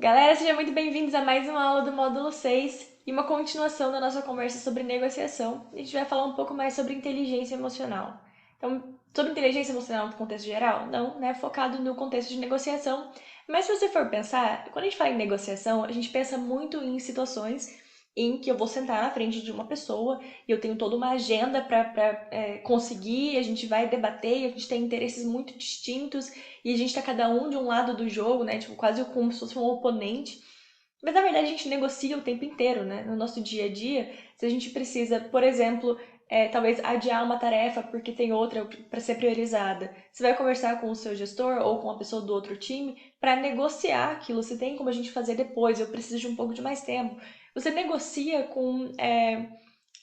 Galera, sejam muito bem-vindos a mais uma aula do módulo 6 e uma continuação da nossa conversa sobre negociação. A gente vai falar um pouco mais sobre inteligência emocional. Então, sobre inteligência emocional no contexto geral? Não, né? Focado no contexto de negociação. Mas se você for pensar, quando a gente fala em negociação, a gente pensa muito em situações em que eu vou sentar na frente de uma pessoa e eu tenho toda uma agenda para conseguir, a gente vai debater, a gente tem interesses muito distintos e a gente tá cada um de um lado do jogo, né? Tipo, quase como se fosse um oponente. Mas na verdade a gente negocia o tempo inteiro, né? No nosso dia a dia, se a gente precisa, por exemplo, talvez adiar uma tarefa porque tem outra para ser priorizada, você vai conversar com o seu gestor ou com a pessoa do outro time para negociar aquilo. Se tem como a gente fazer depois, eu preciso de um pouco de mais tempo. Você negocia com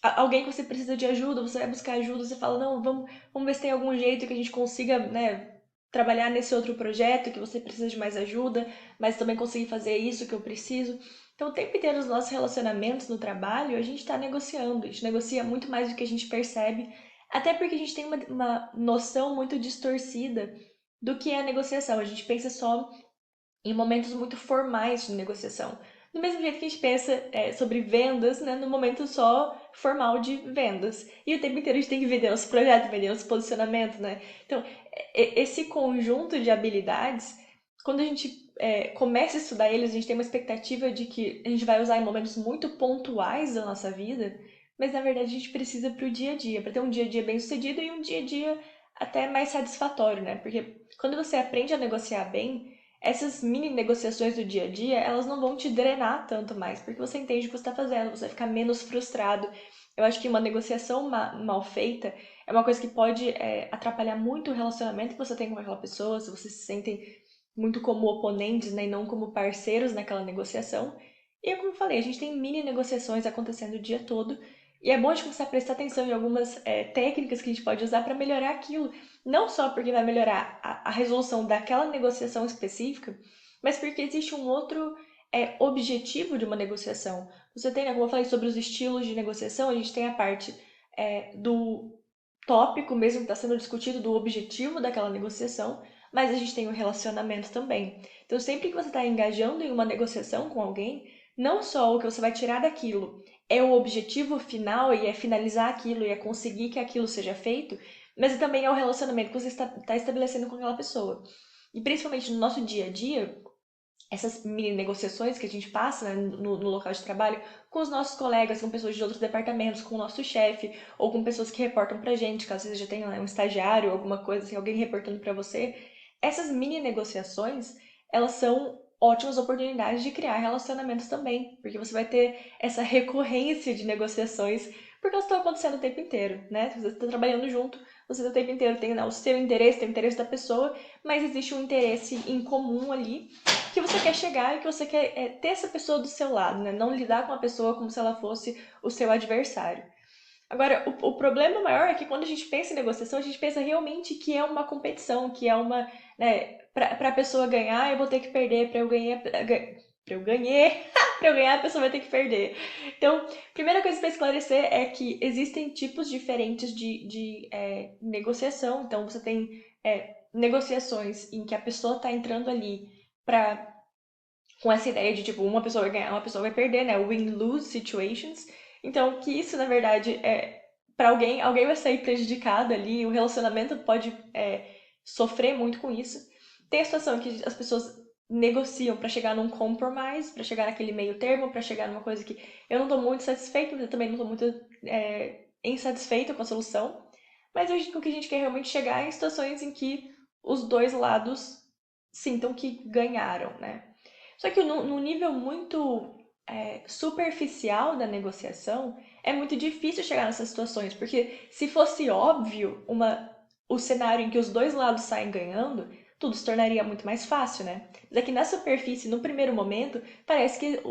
alguém que você precisa de ajuda, você vai buscar ajuda, você fala, não, vamos ver se tem algum jeito que a gente consiga, né, trabalhar nesse outro projeto, que você precisa de mais ajuda, mas também conseguir fazer isso que eu preciso. Então, o tempo inteiro nos nossos relacionamentos no trabalho, a gente está negociando, a gente negocia muito mais do que a gente percebe, até porque a gente tem uma noção muito distorcida do que é a negociação. A gente pensa só em momentos muito formais de negociação. Do mesmo jeito que a gente pensa sobre vendas, né, no momento só formal de vendas. E o tempo inteiro a gente tem que vender nosso projeto, vender nosso posicionamento, né? Então, esse conjunto de habilidades, quando a gente começa a estudar eles, a gente tem uma expectativa de que a gente vai usar em momentos muito pontuais da nossa vida, mas na verdade a gente precisa para o dia a dia, para ter um dia a dia bem sucedido e um dia a dia até mais satisfatório, né? Porque quando você aprende a negociar bem, essas mini negociações do dia a dia, elas não vão te drenar tanto mais, porque você entende o que você está fazendo, você vai ficar menos frustrado. Eu acho que uma negociação mal feita é uma coisa que pode atrapalhar muito o relacionamento que você tem com aquela pessoa, se vocês se sentem muito como oponentes, né, e não como parceiros naquela negociação. E como eu falei, a gente tem mini negociações acontecendo o dia todo, e é bom a gente começar a prestar atenção em algumas técnicas que a gente pode usar para melhorar aquilo. Não só porque vai melhorar a resolução daquela negociação específica, mas porque existe um outro objetivo de uma negociação. Você tem, né, como eu falei sobre os estilos de negociação, a gente tem a parte do tópico mesmo que está sendo discutido, do objetivo daquela negociação, mas a gente tem o relacionamento também. Então, sempre que você está engajando em uma negociação com alguém, não só o que você vai tirar daquilo é o objetivo final e é finalizar aquilo e é conseguir que aquilo seja feito, mas também é o relacionamento que você está estabelecendo com aquela pessoa. E principalmente no nosso dia a dia, essas mini negociações que a gente passa, né, no local de trabalho com os nossos colegas, com pessoas de outros departamentos, com o nosso chefe, ou com pessoas que reportam pra gente, caso você já tenha, né, um estagiário, alguma coisa assim, alguém reportando pra você. Essas mini negociações, elas são ótimas oportunidades de criar relacionamentos também, porque você vai ter essa recorrência de negociações, porque elas estão acontecendo o tempo inteiro, né? Se você está trabalhando junto, você o tempo inteiro tem, né, o seu interesse, tem o interesse da pessoa, mas existe um interesse em comum ali que você quer chegar e que você quer ter essa pessoa do seu lado, né? Não lidar com a pessoa como se ela fosse o seu adversário. Agora, o problema maior é que quando a gente pensa em negociação, a gente pensa realmente que é uma competição, que é uma, né, para a pessoa ganhar, eu vou ter que perder, para eu ganhar, para eu ganhar, para eu ganhar, a pessoa vai ter que perder. Então, primeira coisa para esclarecer é que existem tipos diferentes de negociação. Então, você tem negociações em que a pessoa está entrando ali para com essa ideia de tipo uma pessoa vai ganhar, uma pessoa vai perder, né? Win-lose situations. Então, que isso na verdade é para alguém vai sair prejudicado ali, o relacionamento pode sofrer muito com isso. Tem a situação que as pessoas negociam para chegar num compromise, para chegar naquele meio termo, para chegar numa coisa que eu não tô muito satisfeito, mas eu também não tô muito insatisfeito com a solução. Mas o que a gente quer realmente chegar é em situações em que os dois lados sintam que ganharam, né? Só que no nível muito superficial da negociação, é muito difícil chegar nessas situações, porque se fosse óbvio o cenário em que os dois lados saem ganhando, tudo se tornaria muito mais fácil, né? Mas aqui na superfície, no primeiro momento, parece que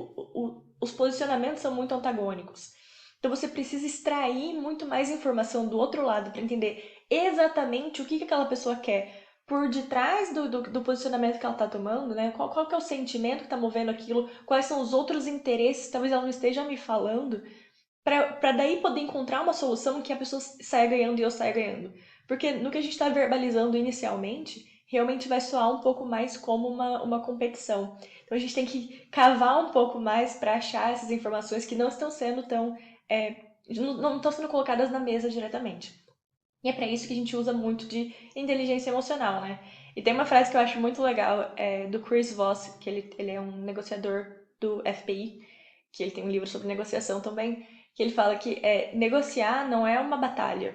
os posicionamentos são muito antagônicos. Então você precisa extrair muito mais informação do outro lado para entender exatamente o que aquela pessoa quer por detrás do posicionamento que ela está tomando, né? Qual que é o sentimento que está movendo aquilo? Quais são os outros interesses? Talvez ela não esteja me falando, para daí poder encontrar uma solução que a pessoa saia ganhando e eu saia ganhando. Porque no que a gente está verbalizando inicialmente, realmente vai soar um pouco mais como uma competição. Então a gente tem que cavar um pouco mais para achar essas informações que não estão sendo tão. Não estão sendo colocadas na mesa diretamente. E é para isso que a gente usa muito de inteligência emocional, né? E tem uma frase que eu acho muito legal, do Chris Voss, que ele é um negociador do FBI, que ele tem um livro sobre negociação também, que ele fala que negociar não é uma batalha,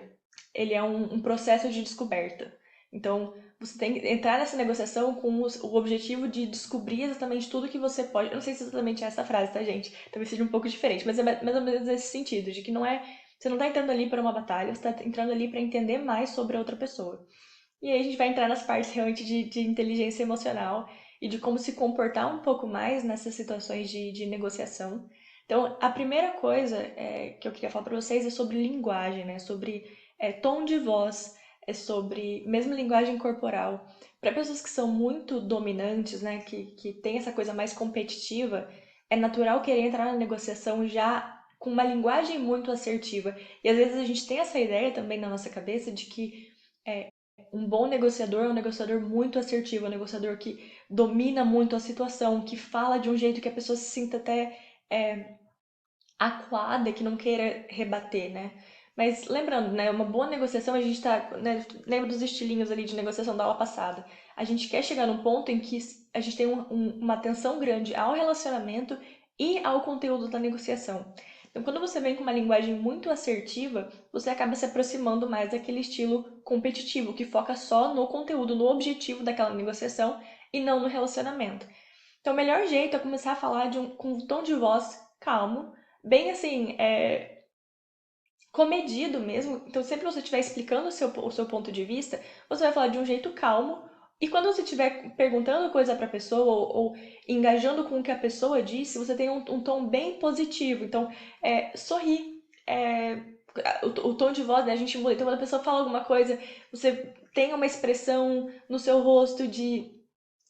ele é um processo de descoberta. Então, você tem que entrar nessa negociação com o objetivo de descobrir exatamente tudo que você pode. Eu não sei se exatamente é essa frase, tá, gente? Talvez seja um pouco diferente, mas é mais ou menos nesse sentido, de que não é. Você não tá entrando ali para uma batalha, você tá entrando ali para entender mais sobre a outra pessoa. E aí a gente vai entrar nas partes realmente de inteligência emocional e de como se comportar um pouco mais nessas situações de negociação. Então, a primeira coisa que eu queria falar para vocês é sobre linguagem, né? Sobre tom de voz, é sobre mesmo linguagem corporal. Para pessoas que são muito dominantes, né? Que tem essa coisa mais competitiva, é natural querer entrar na negociação já com uma linguagem muito assertiva. E às vezes a gente tem essa ideia também na nossa cabeça de que um bom negociador é um negociador muito assertivo, é um negociador que domina muito a situação, que fala de um jeito que a pessoa se sinta até acuada, que não queira rebater, né? Mas lembrando, né, uma boa negociação, a gente tá, né, lembra dos estilinhos ali de negociação da aula passada. A gente quer chegar num ponto em que a gente tem uma atenção grande ao relacionamento e ao conteúdo da negociação. Então, quando você vem com uma linguagem muito assertiva, você acaba se aproximando mais daquele estilo competitivo, que foca só no conteúdo, no objetivo daquela negociação e não no relacionamento. Então, o melhor jeito é começar a falar com um tom de voz calmo, bem assim, comedido mesmo. Então, sempre que você estiver explicando o seu ponto de vista, você vai falar de um jeito calmo. E quando você estiver perguntando coisa para a pessoa ou engajando com o que a pessoa disse, você tem um tom bem positivo. Então, sorrir. O tom de voz, né, a gente muda. Então, quando a pessoa fala alguma coisa, você tem uma expressão no seu rosto de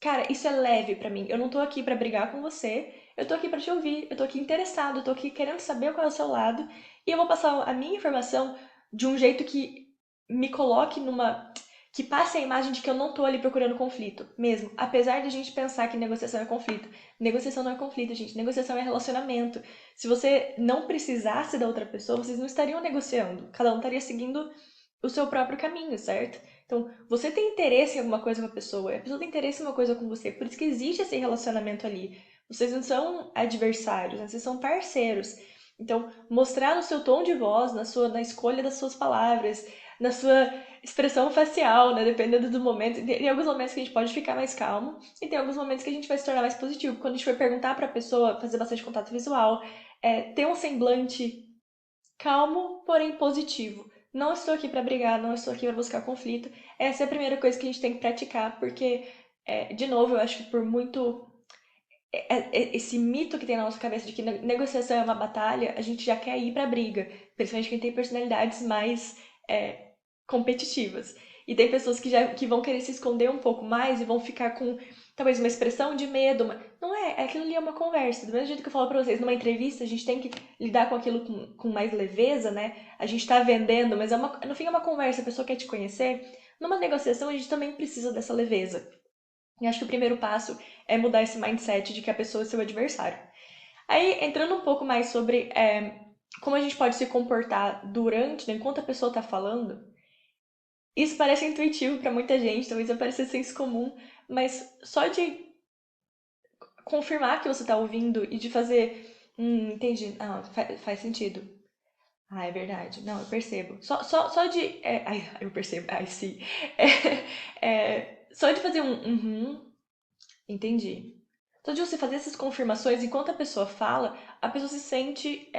cara, isso é leve pra mim. Eu não tô aqui pra brigar com você. Eu tô aqui pra te ouvir. Eu tô aqui interessado. Eu tô aqui querendo saber qual é o seu lado. E eu vou passar a minha informação de um jeito que me coloque numa. Que passe a imagem de que eu não tô ali procurando conflito. Mesmo. Apesar de a gente pensar que negociação é conflito. Negociação não é conflito, gente. Negociação é relacionamento. Se você não precisasse da outra pessoa, vocês não estariam negociando. Cada um estaria seguindo o seu próprio caminho, certo? Então, você tem interesse em alguma coisa com a pessoa tem interesse em uma coisa com você, por isso que existe esse relacionamento ali. Vocês não são adversários, né? Vocês são parceiros. Então, mostrar no seu tom de voz, na escolha das suas palavras, na sua expressão facial, né? Dependendo do momento. Tem alguns momentos que a gente pode ficar mais calmo e tem alguns momentos que a gente vai se tornar mais positivo. Quando a gente for perguntar para a pessoa, fazer bastante contato visual, ter um semblante calmo, porém positivo. Não estou aqui para brigar, não estou aqui para buscar conflito. Essa é a primeira coisa que a gente tem que praticar, porque, de novo, eu acho que por muito esse mito que tem na nossa cabeça de que negociação é uma batalha, a gente já quer ir para briga, principalmente quem tem personalidades mais competitivas. E tem pessoas que vão querer se esconder um pouco mais e vão ficar com talvez uma expressão de medo. Não aquilo ali é uma conversa. Do mesmo jeito que eu falo pra vocês, numa entrevista a gente tem que lidar com aquilo com mais leveza, né? A gente tá vendendo, mas no fim é uma conversa, a pessoa quer te conhecer. Numa negociação a gente também precisa dessa leveza. E acho que o primeiro passo é mudar esse mindset de que a pessoa é seu adversário. Aí, entrando um pouco mais sobre como a gente pode se comportar durante, né, enquanto a pessoa tá falando, isso parece intuitivo para muita gente, talvez pareça senso comum, mas só de confirmar que você tá ouvindo e de fazer, entendi, faz sentido. Ah, é verdade. Não, eu percebo. Só de. Ai, eu percebo. Ai, sim. Só de fazer um. Uhum, entendi. Só de você fazer essas confirmações enquanto a pessoa fala, a pessoa se sente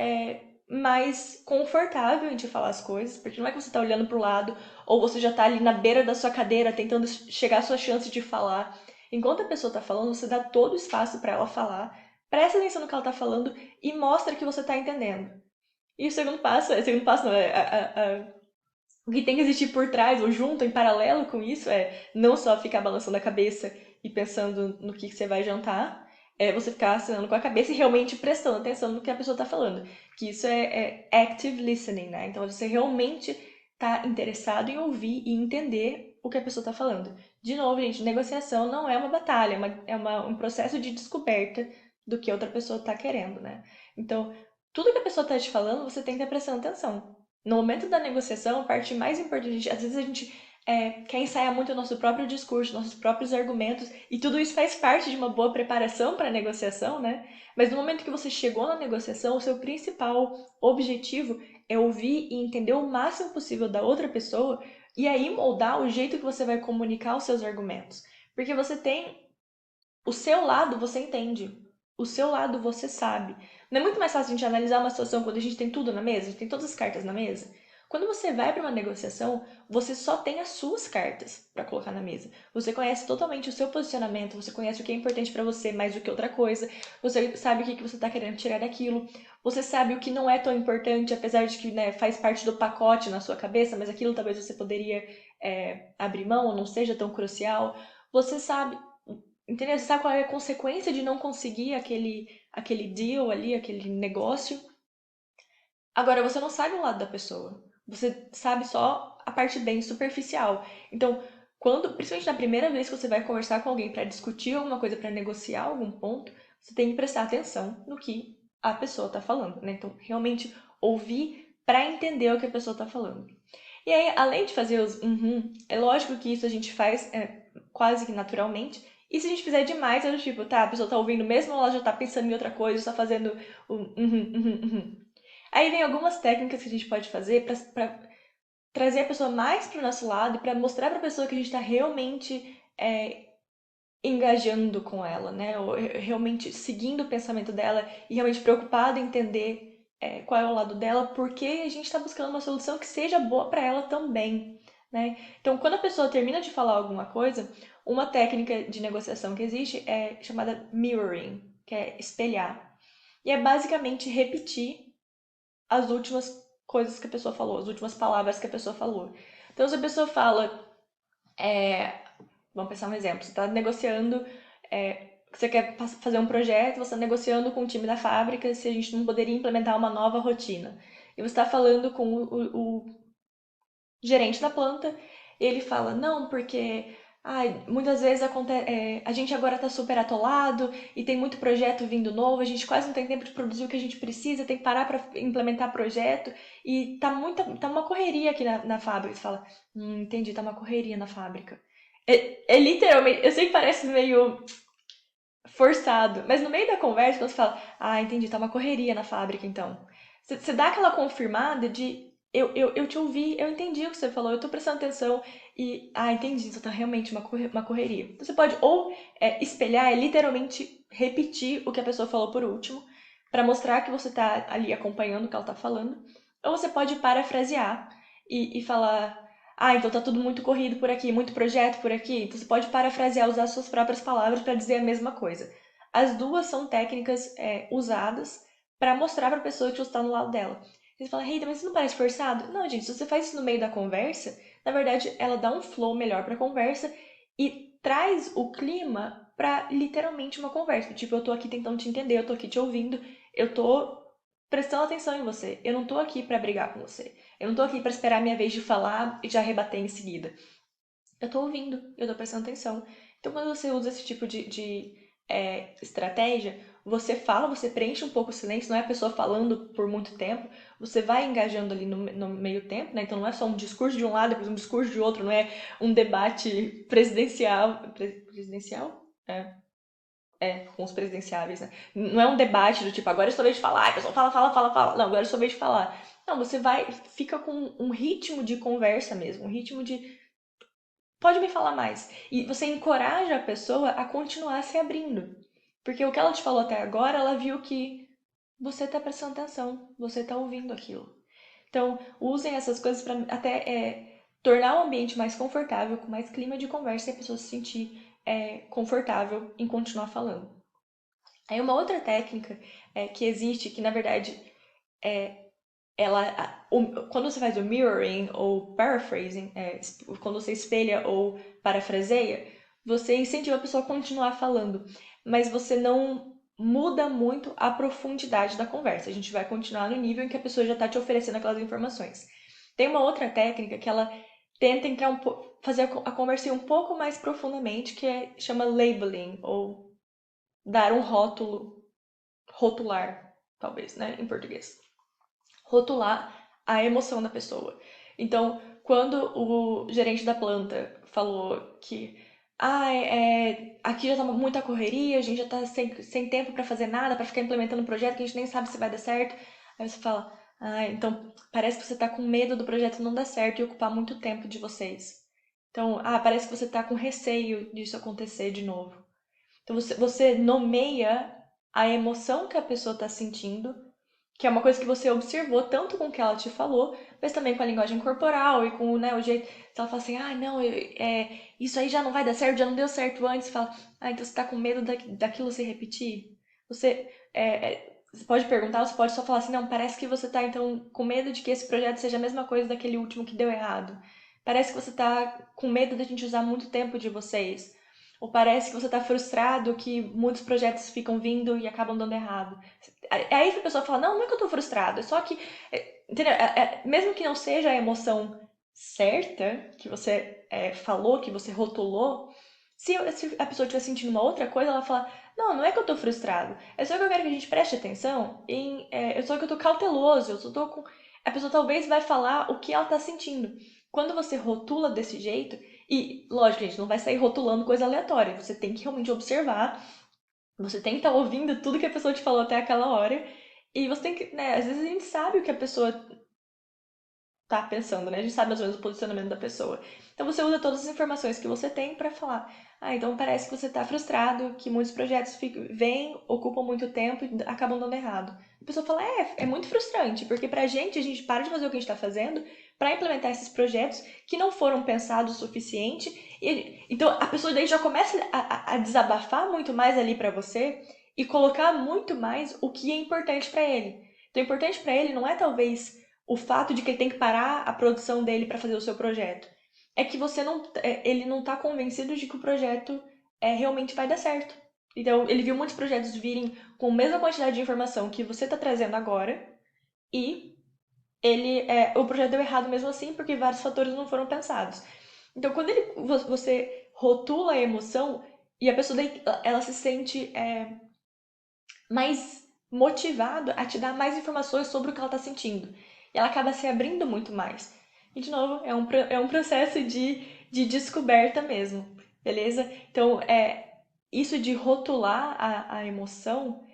mais confortável em te falar as coisas, porque não é que você tá olhando pro lado ou você já tá ali na beira da sua cadeira tentando chegar à sua chance de falar. Enquanto a pessoa tá falando, você dá todo o espaço para ela falar, presta atenção no que ela tá falando e mostra que você tá entendendo. E o segundo passo não, o que tem que existir por trás ou junto, em paralelo com isso, é não só ficar balançando a cabeça e pensando no que você vai jantar, é você ficar acenando com a cabeça e realmente prestando atenção no que a pessoa está falando. Que isso é active listening, né? Então você realmente está interessado em ouvir e entender o que a pessoa está falando. De novo, gente, negociação não é uma batalha, um processo de descoberta do que outra pessoa está querendo, né? Então, tudo que a pessoa está te falando, você tem que estar prestando atenção. No momento da negociação, a parte mais importante, às vezes a gente quer ensaiar muito o nosso próprio discurso, nossos próprios argumentos, e tudo isso faz parte de uma boa preparação para a negociação, né? Mas no momento que você chegou na negociação, o seu principal objetivo é ouvir e entender o máximo possível da outra pessoa e aí moldar o jeito que você vai comunicar os seus argumentos. Porque você tem o seu lado, você entende. O seu lado você sabe. Não é muito mais fácil a gente analisar uma situação quando a gente tem tudo na mesa, a gente tem todas as cartas na mesa? Quando você vai para uma negociação, você só tem as suas cartas para colocar na mesa. Você conhece totalmente o seu posicionamento, você conhece o que é importante para você mais do que outra coisa, você sabe o que você está querendo tirar daquilo, você sabe o que não é tão importante, apesar de que né, faz parte do pacote na sua cabeça, mas aquilo talvez você poderia abrir mão ou não seja tão crucial. Você sabe, entendeu? Você sabe qual é a consequência de não conseguir aquele deal ali, aquele negócio. Agora, você não sabe o lado da pessoa. Você sabe só a parte bem superficial. Então, principalmente na primeira vez que você vai conversar com alguém para discutir alguma coisa, para negociar algum ponto, você tem que prestar atenção no que a pessoa está falando, né? Então, realmente ouvir para entender o que a pessoa está falando. E aí, além de fazer os é lógico que isso a gente faz quase que naturalmente. E se a gente fizer demais, é do tipo, tá, a pessoa tá ouvindo mesmo ou ela já tá pensando em outra coisa, só fazendo o uhum. Aí vem algumas técnicas que a gente pode fazer para trazer a pessoa mais para o nosso lado e para mostrar para a pessoa que a gente está realmente engajando com ela, né? Ou realmente seguindo o pensamento dela e realmente preocupado em entender qual é o lado dela, porque a gente está buscando uma solução que seja boa para ela também, né? Então, quando a pessoa termina de falar alguma coisa, uma técnica de negociação que existe é chamada mirroring, que é espelhar. E é basicamente repetir as últimas coisas que a pessoa falou, as últimas palavras que a pessoa falou. Então, se a pessoa fala, vamos pensar um exemplo, você está negociando, você quer fazer um projeto, você está negociando com o time da fábrica se a gente não poderia implementar uma nova rotina. E você está falando com o gerente da planta, e ele fala, não, porque muitas vezes a gente agora está super atolado e tem muito projeto vindo novo, a gente quase não tem tempo de produzir o que a gente precisa, tem que parar para implementar projeto e tá uma correria aqui na fábrica. Você fala, entendi, tá uma correria na fábrica. É literalmente, eu sei que parece meio forçado, mas no meio da conversa, quando você fala, entendi, tá uma correria na fábrica então. Você dá aquela confirmada de eu te ouvi, eu entendi o que você falou, eu tô prestando atenção e, entendi, então tá realmente uma correria. Então você pode ou espelhar, literalmente repetir o que a pessoa falou por último, para mostrar que você tá ali acompanhando o que ela tá falando, ou você pode parafrasear e falar, então tá tudo muito corrido por aqui, muito projeto por aqui. Então você pode parafrasear, usar suas próprias palavras para dizer a mesma coisa. As duas são técnicas usadas para mostrar para a pessoa que você está no lado dela. Você fala, Rita, mas isso não parece forçado? Não, gente, se você faz isso no meio da conversa, na verdade ela dá um flow melhor para a conversa e traz o clima para literalmente uma conversa. Tipo, eu tô aqui tentando te entender, eu tô aqui te ouvindo, eu tô prestando atenção em você. Eu não tô aqui para brigar com você. Eu não tô aqui para esperar a minha vez de falar e já rebater em seguida. Eu tô ouvindo, eu tô prestando atenção. Então, quando você usa esse tipo de estratégia, você fala, você preenche um pouco o silêncio, não é a pessoa falando por muito tempo, você vai engajando ali no meio tempo, né? Então não é só um discurso de um lado, depois um discurso de outro, não é um debate presidencial. Presidencial? Com os presidenciáveis, né? Não é um debate do tipo, agora é sua vez de falar, a pessoa fala. Não, agora é sua vez de falar. Não, você fica com um ritmo de conversa mesmo, um ritmo de pode me falar mais. E você encoraja a pessoa a continuar se abrindo. Porque o que ela te falou até agora, ela viu que você está prestando atenção, você está ouvindo aquilo. Então, usem essas coisas para até tornar o ambiente mais confortável, com mais clima de conversa e a pessoa se sentir confortável em continuar falando. Aí uma outra técnica que existe, que na verdade quando você faz o mirroring ou paraphrasing, quando você espelha ou parafraseia, você incentiva a pessoa a continuar falando, mas você não muda muito a profundidade da conversa. A gente vai continuar no nível em que a pessoa já está te oferecendo aquelas informações. Tem uma outra técnica que ela tenta entrar fazer a conversa ir um pouco mais profundamente, chama labeling, ou dar um rótulo, rotular, talvez, né, em português. Rotular a emoção da pessoa. Então, quando o gerente da planta falou que aqui já tá muita correria, a gente já tá sem tempo para fazer nada, para ficar implementando um projeto que a gente nem sabe se vai dar certo. Aí você fala, então parece que você tá com medo do projeto não dar certo e ocupar muito tempo de vocês. Então, parece que você tá com receio disso acontecer de novo. Então você nomeia a emoção que a pessoa está sentindo, que é uma coisa que você observou tanto com o que ela te falou, mas também com a linguagem corporal e com, né, o jeito. Se ela fala assim, não, isso aí já não vai dar certo, já não deu certo antes, você fala, então você tá com medo daquilo se repetir? Você pode perguntar, ou você pode só falar assim, não, parece que você tá então com medo de que esse projeto seja a mesma coisa daquele último que deu errado. Parece que você tá com medo da gente usar muito tempo de vocês. Ou parece que você tá frustrado que muitos projetos ficam vindo e acabam dando errado. É aí que a pessoa fala, não é que eu tô frustrado, é só que, entendeu? Mesmo que não seja a emoção certa que você falou, que você rotulou, se a pessoa estiver sentindo uma outra coisa, ela fala, não é que eu tô frustrado, é só que eu quero que a gente preste atenção é só que eu tô cauteloso, eu só tô com... A pessoa talvez vai falar o que ela tá sentindo. Quando você rotula desse jeito, e lógico, gente, não vai sair rotulando coisa aleatória, você tem que realmente observar, você tem que estar ouvindo tudo que a pessoa te falou até aquela hora. E você tem que, né? Às vezes a gente sabe o que a pessoa tá pensando, né? A gente sabe mais ou menos o posicionamento da pessoa. Então você usa todas as informações que você tem para falar. Então parece que você tá frustrado, que muitos projetos vêm, ocupam muito tempo e acabam dando errado. A pessoa fala, é muito frustrante, porque pra gente, a gente para de fazer o que a gente tá fazendo para implementar esses projetos que não foram pensados o suficiente. Então a pessoa daí já começa a desabafar muito mais ali para você e colocar muito mais o que é importante para ele. Então, o importante para ele não é talvez o fato de que ele tem que parar a produção dele para fazer o seu projeto. É que ele não está convencido de que o projeto realmente vai dar certo. Então, ele viu muitos projetos virem com a mesma quantidade de informação que você está trazendo agora e o projeto deu errado mesmo assim porque vários fatores não foram pensados. Então, quando você rotula a emoção e a pessoa ela se sente mais motivado a te dar mais informações sobre o que ela está sentindo. E ela acaba se abrindo muito mais. E, de novo, é um processo de descoberta mesmo, beleza? Então, isso de rotular a emoção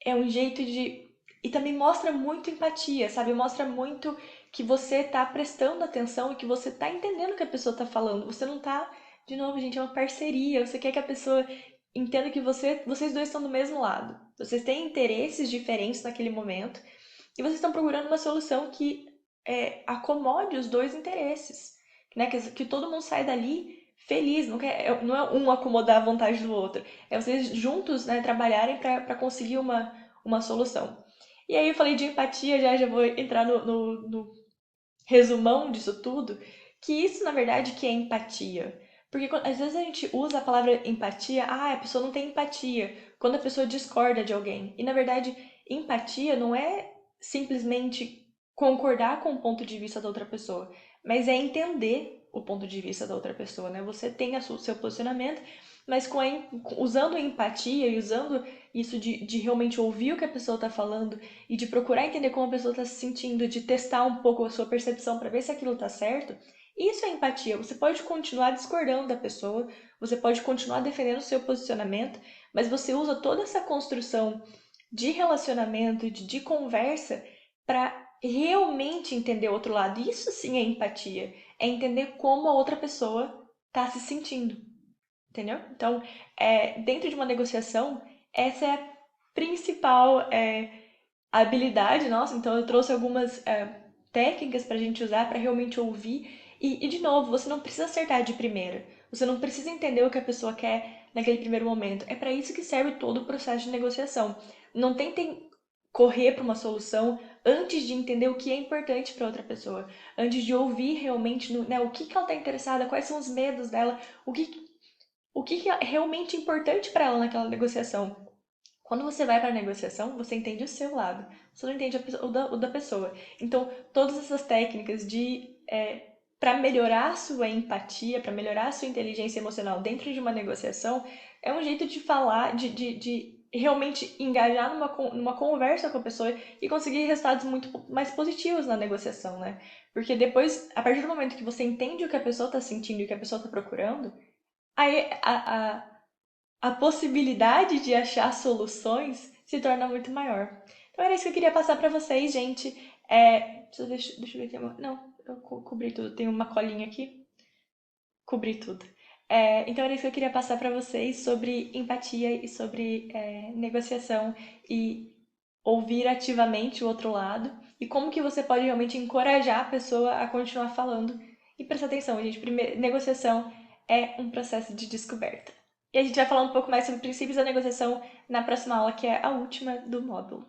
é um jeito de... E também mostra muito empatia, sabe? Mostra muito que você tá prestando atenção e que você tá entendendo o que a pessoa tá falando. Você não tá... De novo, gente, é uma parceria. Você quer que a pessoa entenda que vocês dois estão do mesmo lado. Vocês têm interesses diferentes naquele momento e vocês estão procurando uma solução que acomode os dois interesses, né? Que todo mundo sai dali feliz, não é um acomodar a vontade do outro, é vocês juntos, né, trabalharem para conseguir uma solução. E aí eu falei de empatia, já vou entrar no resumão disso tudo, que isso na verdade que é empatia. Porque às vezes a gente usa a palavra empatia, a pessoa não tem empatia, quando a pessoa discorda de alguém. E na verdade, empatia não é simplesmente concordar com o ponto de vista da outra pessoa, mas é entender o ponto de vista da outra pessoa, né? Você tem o seu posicionamento, mas usando a empatia e usando isso de realmente ouvir o que a pessoa está falando e de procurar entender como a pessoa está se sentindo, de testar um pouco a sua percepção para ver se aquilo está certo, isso é empatia. Você pode continuar discordando da pessoa, você pode continuar defendendo o seu posicionamento, mas você usa toda essa construção de relacionamento, de conversa, para realmente entender o outro lado. Isso sim é empatia. É entender como a outra pessoa está se sentindo. Entendeu? Então, dentro de uma negociação, essa é a principal habilidade nossa. Então, eu trouxe algumas técnicas para a gente usar para realmente ouvir. De novo, você não precisa acertar de primeira. Você não precisa entender o que a pessoa quer naquele primeiro momento. É para isso que serve todo o processo de negociação. Não tentem correr para uma solução antes de entender o que é importante para outra pessoa, antes de ouvir realmente né, o que ela está interessada, quais são os medos dela, o que é realmente importante para ela naquela negociação. Quando você vai para a negociação, você entende o seu lado, você não entende o da pessoa. Então, todas essas técnicas de para melhorar a sua empatia, para melhorar a sua inteligência emocional dentro de uma negociação, é um jeito de falar, de realmente engajar numa conversa com a pessoa e conseguir resultados muito mais positivos na negociação, né? Porque depois, a partir do momento que você entende o que a pessoa está sentindo e o que a pessoa está procurando, aí a possibilidade de achar soluções se torna muito maior. Então era isso que eu queria passar para vocês, gente. Deixa eu ver aqui. Não, eu cobri tudo. Tem uma colinha aqui. Cobri tudo. Então era isso que eu queria passar para vocês sobre empatia e sobre negociação e ouvir ativamente o outro lado e como que você pode realmente encorajar a pessoa a continuar falando. E prestar atenção, gente. Primeiro, negociação é um processo de descoberta. E a gente vai falar um pouco mais sobre princípios da negociação na próxima aula, que é a última do módulo.